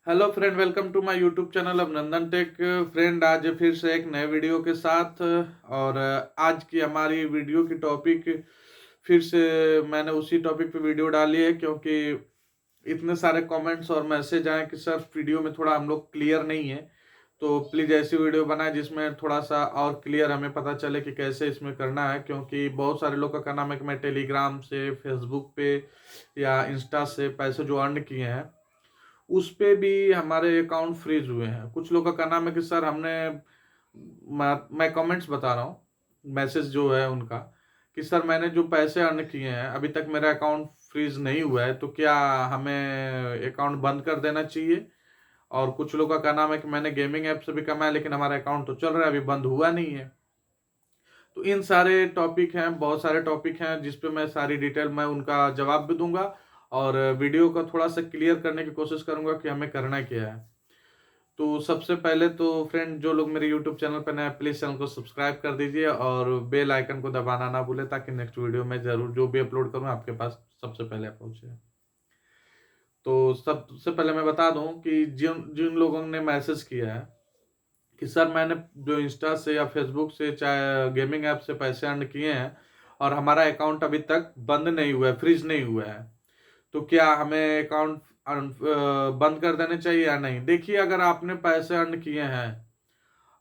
Hello friend, welcome to my YouTube channel Abhinandan tech. Friend, आज फिर से एक नए वीडियो के साथ। और आज की हमारी वीडियो की टॉपिक फिर से मैंने उसी टॉपिक पे वीडियो डाली है, क्योंकि इतने सारे कमेंट्स और मैसेज आए कि सर वीडियो में थोड़ा हम लोग क्लियर नहीं है। तो प्लीज़ ऐसी वीडियो बनाए जिसमें थोड़ा सा और क्लियर हमें पता चले कि कैसे इसमें करना है, क्योंकि बहुत सारे लोग का कहना है कि मैं टेलीग्राम से, फेसबुक पे या इंस्टा से पैसे जो अर्न किए हैं उस पे भी हमारे अकाउंट फ्रीज हुए हैं। कुछ लोगों का कहना है कि सर हमने, मैं कमेंट्स बता रहा हूँ, मैसेज जो है उनका, कि सर मैंने जो पैसे अर्न किए हैं अभी तक मेरा अकाउंट फ्रीज नहीं हुआ है, तो क्या हमें अकाउंट बंद कर देना चाहिए। और कुछ लोगों का कहना है कि मैंने गेमिंग ऐप से भी कमाया लेकिन हमारा अकाउंट तो चल रहा है, अभी बंद हुआ नहीं है। तो इन सारे टॉपिक हैं, बहुत सारे टॉपिक हैं जिसपे मैं सारी डिटेल में उनका जवाब भी दूंगा और वीडियो को थोड़ा सा क्लियर करने की कोशिश करूंगा कि हमें करना क्या है। तो सबसे पहले तो फ्रेंड, जो लोग मेरे यूट्यूब चैनल पर नए, प्लीज चैनल को सब्सक्राइब कर दीजिए और बेल आइकन को दबाना ना भूले, ताकि नेक्स्ट वीडियो में जरूर जो भी अपलोड करूं आपके पास सबसे पहले पहुंचे। तो सबसे पहले मैं बता दूं कि जिन जिन लोगों ने मैसेज किया है कि सर मैंने जो इंस्टा से या फेसबुक से चाहे गेमिंग ऐप से पैसे अर्न किए हैं और हमारा अकाउंट अभी तक बंद नहीं हुआ है, फ्रीज नहीं हुआ है, तो क्या हमें अकाउंट बंद कर देने चाहिए या नहीं। देखिए, अगर आपने पैसे अर्न किए हैं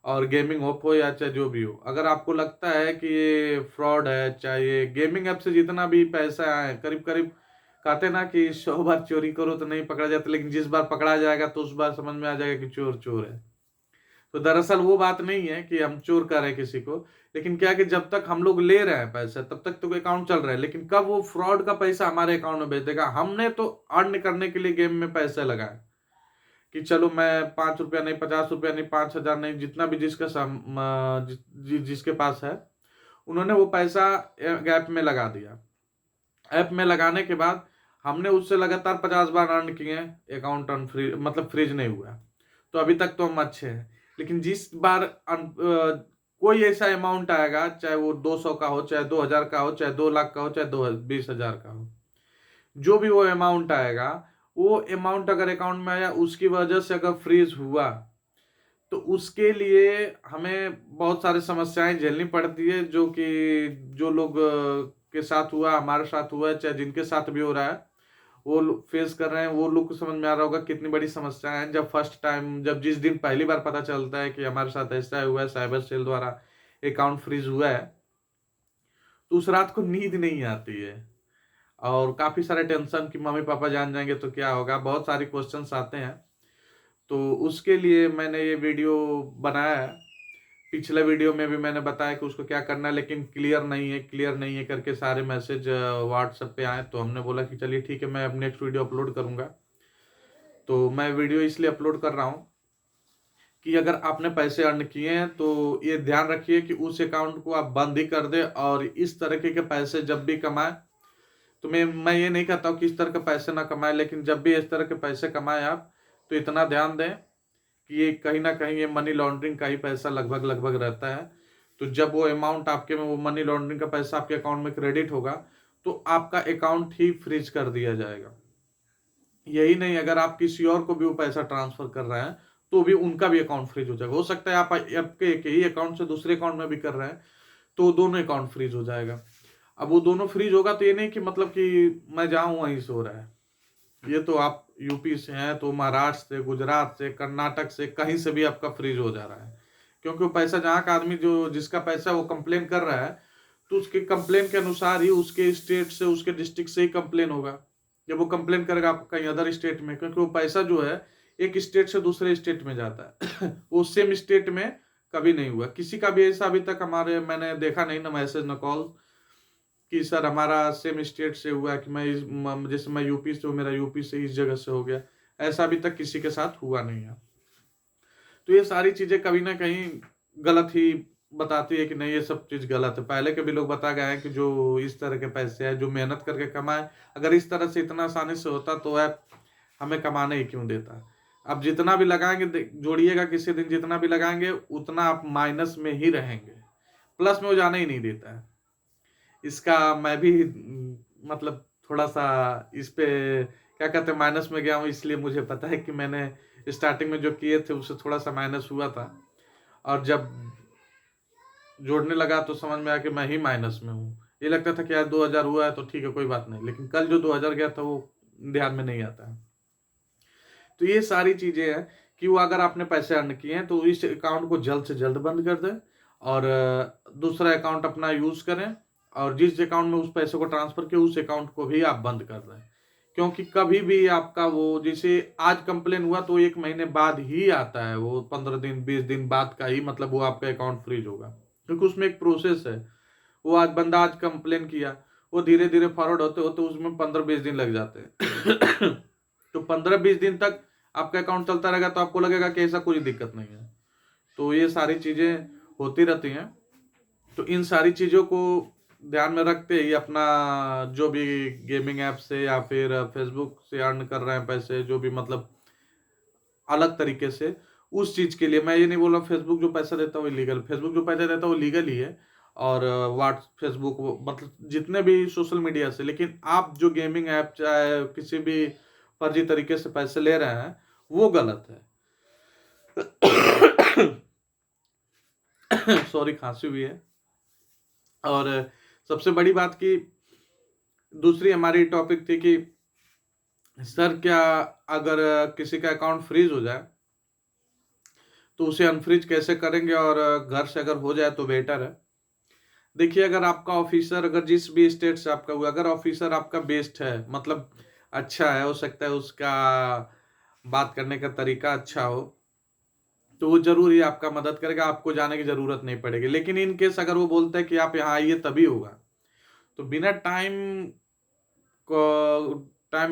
और गेमिंग ऐप हो या चाहे जो भी हो, अगर आपको लगता है कि ये फ्रॉड है, चाहे ये गेमिंग ऐप से जितना भी पैसा आए, करीब करीब कहते ना कि 100 बार चोरी करो तो नहीं पकड़ा जाता, लेकिन जिस बार पकड़ा जाएगा तो उस बार समझ में आ जाएगा कि चोर चोर है। तो दरअसल वो बात नहीं है कि हम चोर कर रहे हैं किसी को, लेकिन क्या है कि जब तक हम लोग ले रहे हैं पैसे तब तक तो अकाउंट चल रहा है, लेकिन कब वो फ्रॉड का पैसा हमारे अकाउंट में भेज देगा। हमने तो अर्न करने के लिए गेम में पैसे लगाए कि चलो मैं 5 रुपया नहीं, 50 रुपया नहीं, 5,000 नहीं, जितना भी जिसका जिसके पास है, उन्होंने वो पैसा ऐप में लगा दिया। ऐप में लगाने के बाद हमने उससे लगातार 50 बार अर्न किए, अकाउंट मतलब फ्रीज नहीं हुआ। तो अभी तक तो हम अच्छे हैं। लेकिन जिस बार कोई ऐसा अमाउंट आएगा, चाहे वो 200 का हो, चाहे 2,000 का हो, चाहे 2 लाख का हो, चाहे 20,000 का हो, जो भी वो अमाउंट आएगा, वो अमाउंट अगर अकाउंट में आया उसकी वजह से अगर फ्रीज हुआ, तो उसके लिए हमें बहुत सारी समस्याएं झेलनी पड़ती है, जो कि जो लोग के साथ हुआ, हमारे साथ हुआ है, चाहे जिनके साथ भी हो रहा है, वो लोग फेस कर रहे हैं, वो लोग को समझ में आ रहा होगा कितनी बड़ी समस्या है। जब फर्स्ट टाइम, जब जिस दिन पहली बार पता चलता है कि हमारे साथ ऐसा हुआ है, साइबर सेल द्वारा अकाउंट फ्रीज हुआ है, तो उस रात को नींद नहीं आती है और काफी सारे टेंशन कि मम्मी पापा जान जाएंगे तो क्या होगा, बहुत सारे क्वेश्चंस आते हैं। तो उसके लिए मैंने ये वीडियो बनाया है। पिछले वीडियो में भी मैंने बताया कि उसको क्या करना है, लेकिन क्लियर नहीं है, क्लियर नहीं है करके सारे मैसेज व्हाट्सएप पे आए, तो हमने बोला कि चलिए ठीक है, मैं अब नेक्स्ट वीडियो अपलोड करूंगा। तो मैं वीडियो इसलिए अपलोड कर रहा हूँ कि अगर आपने पैसे अर्न किए हैं तो ये ध्यान रखिए कि उस अकाउंट को आप बंद ही कर दें, और इस तरीके के पैसे जब भी कमाएं, तो मैं ये नहीं कहता हूँ कि इस तरह के पैसे ना कमाएं, लेकिन जब भी इस तरह के पैसे कमाएं आप, तो इतना ध्यान दें कि ये कहीं ना कहीं ये मनी लॉन्ड्रिंग का ही पैसा लगभग लगभग रहता है। तो जब वो अमाउंट आपके में, वो मनी लॉन्ड्रिंग का पैसा आपके अकाउंट में क्रेडिट होगा, तो आपका अकाउंट ही फ्रीज कर दिया जाएगा। यही नहीं, अगर आप किसी और को भी वो पैसा ट्रांसफर कर रहे हैं तो भी उनका भी अकाउंट फ्रीज हो जाएगा। हो सकता है आप आपके एक ही अकाउंट से दूसरे अकाउंट में भी कर रहे हैं, तो दोनों अकाउंट फ्रीज हो जाएगा। अब वो दोनों फ्रीज होगा तो ये नहीं कि मतलब कि मैं जाऊं वहीं से हो रहा है। ये तो आप यूपी से हैं तो महाराष्ट्र से, गुजरात से, कर्नाटक से, कहीं से भी आपका फ्रीज हो जा रहा है, क्योंकि वो पैसा जहाँ का आदमी जो जिसका पैसा वो कंप्लेन कर रहा है, तो उसके कंप्लेन के अनुसार ही उसके स्टेट से, उसके डिस्ट्रिक्ट से ही कंप्लेन होगा। जब वो कंप्लेन करेगा आप कहीं अदर स्टेट में, क्योंकि वो पैसा जो है एक स्टेट से दूसरे स्टेट में जाता है वो सेम स्टेट में कभी नहीं हुआ किसी का भी ऐसा, अभी तक हमारे मैंने देखा नहीं, ना मैसेज ना कॉल, कि सर हमारा सेम स्टेट से हुआ कि जैसे मैं यूपी से हूँ, मेरा यूपी से इस जगह से हो गया, ऐसा अभी तक किसी के साथ हुआ नहीं है। तो ये सारी चीजें कभी ना कहीं गलत ही बताती है कि नहीं, ये सब चीज गलत है। पहले के भी लोग बता गए हैं कि जो इस तरह के पैसे हैं, जो मेहनत करके कमाए, अगर इस तरह से इतना आसानी से होता तो ऐप हमें कमाने ही क्यों देता। अब जितना भी लगाएंगे, जोड़िएगा किसी दिन, जितना भी लगाएंगे उतना आप माइनस में ही रहेंगे, प्लस में वो जाने ही नहीं देता है। इसका मैं भी मतलब थोड़ा सा इस पे क्या कहते हैं, माइनस में गया हूँ, इसलिए मुझे पता है कि मैंने स्टार्टिंग में जो किए थे उससे थोड़ा सा माइनस हुआ था, और जब जोड़ने लगा तो समझ में आया कि मैं ही माइनस में हूँ। ये लगता था कि यार 2000 हुआ है तो ठीक है, कोई बात नहीं, लेकिन कल जो 2000 गया था वो ध्यान में नहीं आता है। तो ये सारी चीजें हैं कि वो अगर आपने पैसे अर्न किए हैं तो इस अकाउंट को जल्द से जल्द बंद कर दें, और दूसरा अकाउंट अपना यूज करें, और जिस अकाउंट में उस पैसे को ट्रांसफर किया उस अकाउंट को भी आप बंद कर दें। क्योंकि कभी भी आपका वो, जैसे आज कंप्लेन हुआ तो 1 महीने बाद ही आता है, वो 15 दिन 20 दिन बाद का ही मतलब वो आपका अकाउंट फ्रीज होगा, क्योंकि उसमें एक प्रोसेस है। वो आज बंदा आज कंप्लेन किया, वो धीरे धीरे फॉरवर्ड होते होते उसमें 15-20 दिन लग जाते हैं। तो 15-20 दिन तक आपका अकाउंट चलता रहेगा तो आपको लगेगा कि ऐसा कोई दिक्कत नहीं है। तो ये सारी चीजें होती रहती हैं। तो इन सारी चीजों को ध्यान में रखते ही अपना जो भी गेमिंग ऐप से या फिर फेसबुक से अर्न कर रहे हैं पैसे, जो भी मतलब अलग तरीके से, उस चीज के लिए मैं ये नहीं बोल रहा फेसबुक जो पैसा देता है वो इलीगल, फेसबुक जो पैसा देता है वो लीगल ही है, और व्हाट्स फेसबुक मतलब जितने भी सोशल मीडिया से, लेकिन आप जो गेमिंग ऐप चाहे किसी भी फर्जी तरीके से पैसे ले रहे हैं वो गलत है। सॉरी, खांसी हुई है। और सबसे बड़ी बात की दूसरी हमारी टॉपिक थी कि सर क्या अगर किसी का अकाउंट फ्रीज हो जाए तो उसे अनफ्रीज कैसे करेंगे, और घर से अगर हो जाए तो बेटर है। देखिए, अगर आपका ऑफिसर अगर जिस भी स्टेट से आपका हुआ, अगर ऑफिसर आपका बेस्ट है, मतलब अच्छा है, हो सकता है उसका बात करने का तरीका अच्छा हो, तो वो जरूर ही आपका मदद करेगा, आपको जाने की जरूरत नहीं पड़ेगी। लेकिन इन केस अगर वो बोलता है कि आप यहाँ आइए तभी होगा, तो बिना टाइम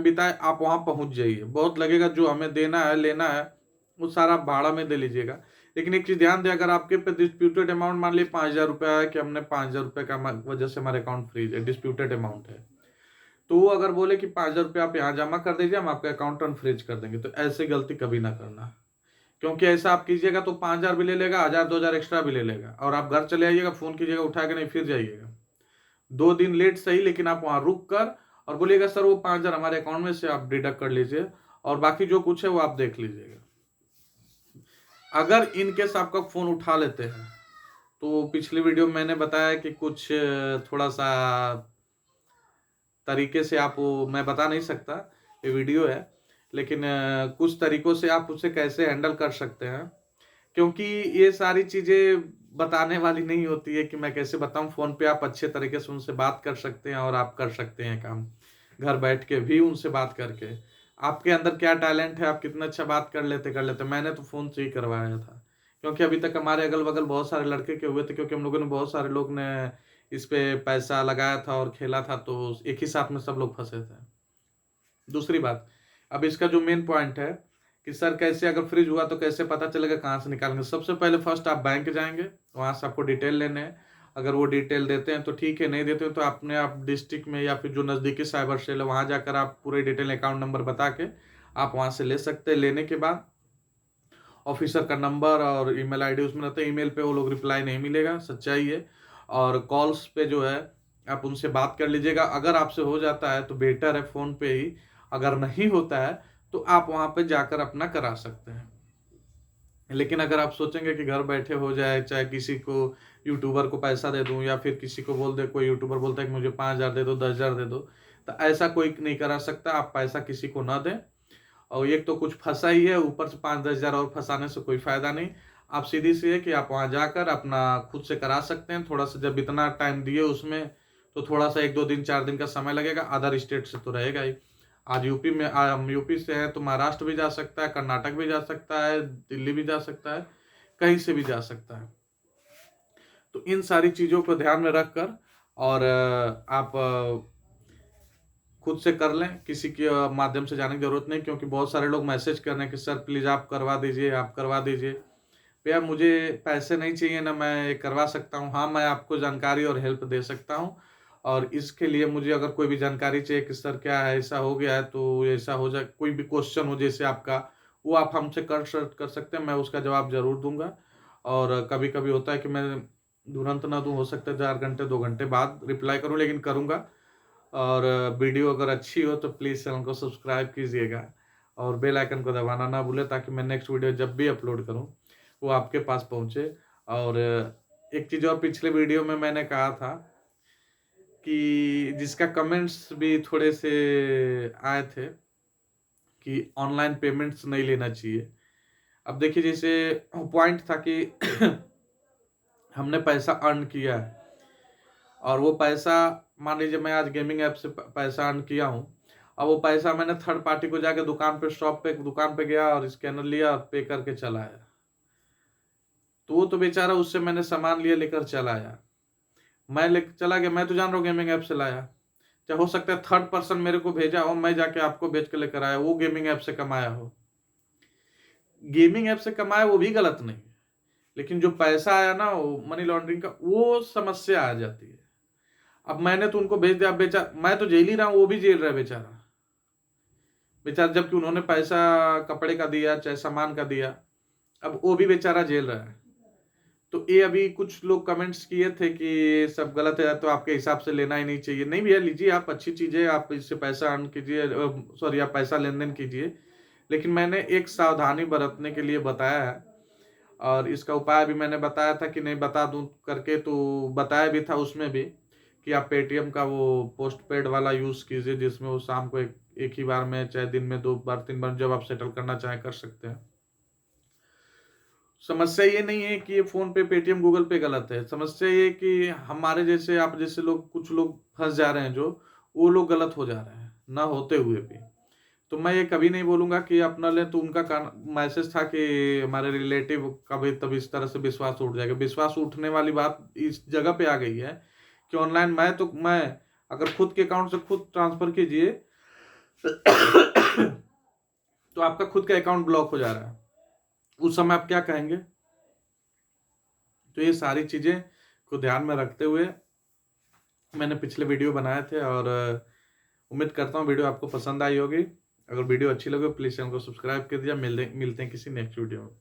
बिताए आप वहां पहुंच जाइए। बहुत लगेगा, जो हमें देना है लेना है वो सारा भाड़ा में दे लीजिएगा। लेकिन एक चीज ध्यान दें, अगर आपके पे डिस्प्यूटेड अमाउंट मान लीजिए 5000 रुपया है, कि हमने 5000 रुपये का वजह से हमारे अकाउंट फ्रीज है, डिस्प्यूटेड अमाउंट है, तो वो अगर बोले कि 5000 रुपया आप यहाँ जमा कर दीजिए, हम आपका अकाउंट अनफ्रीज कर देंगे, तो ऐसे गलती कभी ना करना। क्योंकि ऐसा आप कीजिएगा तो 5000 भी ले लेगा, 1000-2000 एक्स्ट्रा भी ले लेगा, और आप घर चले आइएगा, फोन कीजिएगा, उठा के नहीं, फिर जाइएगा 2 दिन लेट सही, लेकिन आप वहां रुक कर और बोलिएगा सर वो 5000 हमारे अकाउंट में से आप डिडक्ट कर लीजिए, और बाकी जो कुछ है वो आप देख लीजिएगा। अगर इनकेस आपका फोन उठा लेते हैं, तो पिछली वीडियो में मैंने बताया कि कुछ थोड़ा सा तरीके से आप वो, मैं बता नहीं सकता, ये वीडियो है, लेकिन कुछ तरीकों से आप उसे कैसे हैंडल कर सकते हैं। क्योंकि ये सारी चीजें बताने वाली नहीं होती है कि मैं कैसे बताऊं। फोन पे आप अच्छे तरीके से उनसे बात कर सकते हैं, और आप कर सकते हैं काम घर बैठ के भी उनसे बात करके। आपके अंदर क्या टैलेंट है, आप कितना अच्छा बात कर लेते। मैंने तो फोन से ही करवाया था, क्योंकि अभी तक हमारे अगल बगल बहुत सारे लड़के के हुए थे, क्योंकि हम लोगों ने बहुत सारे लोग ने इस पे पैसा लगाया था और खेला था, तो एक ही साथ में सब लोग फंसे थे। दूसरी बात, अब इसका जो मेन पॉइंट है कि सर कैसे अगर फ्रीज हुआ तो कैसे पता चलेगा, कहाँ से निकालेंगे। सबसे पहले फर्स्ट आप बैंक जाएंगे, वहां से आपको डिटेल लेने हैं। अगर वो डिटेल देते हैं तो ठीक है, नहीं देते तो अपने आप डिस्ट्रिक्ट में या फिर जो नज़दीकी साइबर सेल है वहां जाकर आप पूरे डिटेल अकाउंट नंबर बता के आप वहां से ले सकते हैं। लेने के बाद ऑफिसर का नंबर और ईमेल आईडी उसमें रहता है, ईमेल पे वो लोग रिप्लाई नहीं मिलेगा, सच्चाई है। और कॉल्स पे जो है आप उनसे बात कर लीजिएगा। अगर आपसे हो जाता है तो बेटर है फोन पे ही, अगर नहीं होता है तो आप वहां पे जाकर अपना करा सकते हैं। लेकिन अगर आप सोचेंगे कि घर बैठे हो जाए, चाहे किसी को यूट्यूबर को पैसा दे दूं, या फिर किसी को बोल दे, कोई यूट्यूबर बोलता है कि मुझे 5000 दे दो, 10,000 दे दो, तो ऐसा कोई नहीं करा सकता। आप पैसा किसी को ना दें, और एक तो कुछ फंसा ही है, ऊपर से 5-10 हजार और फंसाने से कोई फायदा नहीं। आप सीधी सी है कि आप वहां जाकर अपना खुद से करा सकते हैं। थोड़ा सा जब इतना टाइम दिए उसमें, तो थोड़ा सा 1-2 दिन 4 दिन का समय लगेगा। अदर स्टेट से तो रहेगा ही। आज यूपी में, हम यूपी से हैं तो महाराष्ट्र भी जा सकता है, कर्नाटक भी जा सकता है, दिल्ली भी जा सकता है, कहीं से भी जा सकता है। तो इन सारी चीजों को ध्यान में रखकर, और आप खुद से कर लें, किसी के माध्यम से जाने की जरूरत नहीं। क्योंकि बहुत सारे लोग मैसेज कर रहे हैं कि सर प्लीज आप करवा दीजिए, आप करवा दीजिए। भैया मुझे पैसे नहीं चाहिए ना, मैं ये करवा सकता हूँ। हाँ, मैं आपको जानकारी और हेल्प दे सकता हूँ, और इसके लिए मुझे अगर कोई भी जानकारी चाहिए कि सर क्या है, ऐसा हो गया है तो ऐसा हो जाए, कोई भी क्वेश्चन हो जैसे आपका, वो आप हमसे कर सकते हैं, मैं उसका जवाब जरूर दूंगा। और कभी कभी होता है कि मैं तुरंत ना दूं, हो सकता है 4 घंटे 2 घंटे बाद रिप्लाई करूं, लेकिन करूंगा। और वीडियो अगर अच्छी हो तो प्लीज़ चैनल को सब्सक्राइब कीजिएगा और बेल आइकन को दबाना ना भूलें, ताकि मैं नेक्स्ट वीडियो जब भी अपलोड करूँ वो आपके पास पहुँचे। और एक चीज़ और, पिछले वीडियो में मैंने कहा था कि जिसका कमेंट्स भी थोड़े से आए थे कि ऑनलाइन पेमेंट्स नहीं लेना चाहिए। अब देखिए, जैसे पॉइंट था कि हमने पैसा अर्न किया है और वो पैसा, मान लीजिए मैं आज गेमिंग ऐप से पैसा अर्न किया हूँ, अब वो पैसा मैंने थर्ड पार्टी को जाके दुकान पे गया और स्कैनर लिया और पे करके चला आया, तो वो तो बेचारा, उससे मैंने सामान लिया, लेकर चला आया, मैं लेकर चला गया, मैं तो जान रहा हूँ गेमिंग ऐप से लाया। चाहे हो सकता है थर्ड पर्सन मेरे को भेजा हो, मैं जाके आपको भेज के लेकर आया, वो गेमिंग ऐप से कमाया हो। गेमिंग ऐप से कमाया वो भी गलत नहीं, लेकिन जो पैसा आया ना वो मनी लॉन्ड्रिंग का, वो समस्या आ जाती है। अब मैंने तो उनको भेज दिया, मैं तो जेल ही रहा हूँ, वो भी जेल रहा है बेचारा जबकि उन्होंने पैसा कपड़े का दिया चाहे सामान का दिया, अब वो भी बेचारा जेल रहा है। तो ये अभी कुछ लोग कमेंट्स किए थे कि ये सब गलत है, तो आपके हिसाब से लेना ही नहीं चाहिए। नहीं भैया, लीजिए, आप अच्छी चीज़ है, आप इससे पैसा अर्न कीजिए, सॉरी, आप पैसा लेन देन कीजिए, लेकिन मैंने एक सावधानी बरतने के लिए बताया है और इसका उपाय भी मैंने बताया था कि नहीं बता दूं करके, तो बताया भी था उसमें भी कि आप पेटीएम का वो पोस्ट पेड वाला यूज़ कीजिए, जिसमें वो शाम को एक ही बार में, चाहे दिन में 2 बार 3 बार, जब आप सेटल करना चाहें कर सकते हैं। समस्या ये नहीं है कि ये फ़ोन पे, पेटीएम, गूगल पे गलत है। समस्या ये है कि हमारे जैसे, आप जैसे लोग, कुछ लोग फँस जा रहे हैं, जो वो लोग गलत हो जा रहे हैं, ना होते हुए भी। तो मैं ये कभी नहीं बोलूँगा कि अपना लें, तो उनका मैसेज था कि हमारे रिलेटिव का भी तब इस तरह से विश्वास उठ जाएगा। विश्वास उठने वाली बात इस जगह पे आ गई है कि ऑनलाइन मैं अगर खुद के अकाउंट से खुद ट्रांसफ़र कीजिए तो आपका खुद का अकाउंट ब्लॉक हो जा रहा है। उस समय आप क्या कहेंगे? तो ये सारी चीज़ें को ध्यान में रखते हुए मैंने पिछले वीडियो बनाए थे और उम्मीद करता हूँ वीडियो आपको पसंद आई होगी। अगर वीडियो अच्छी लगे प्लीज़ चैनल को सब्सक्राइब कर दीजिए। मिलते हैं किसी नेक्स्ट वीडियो में।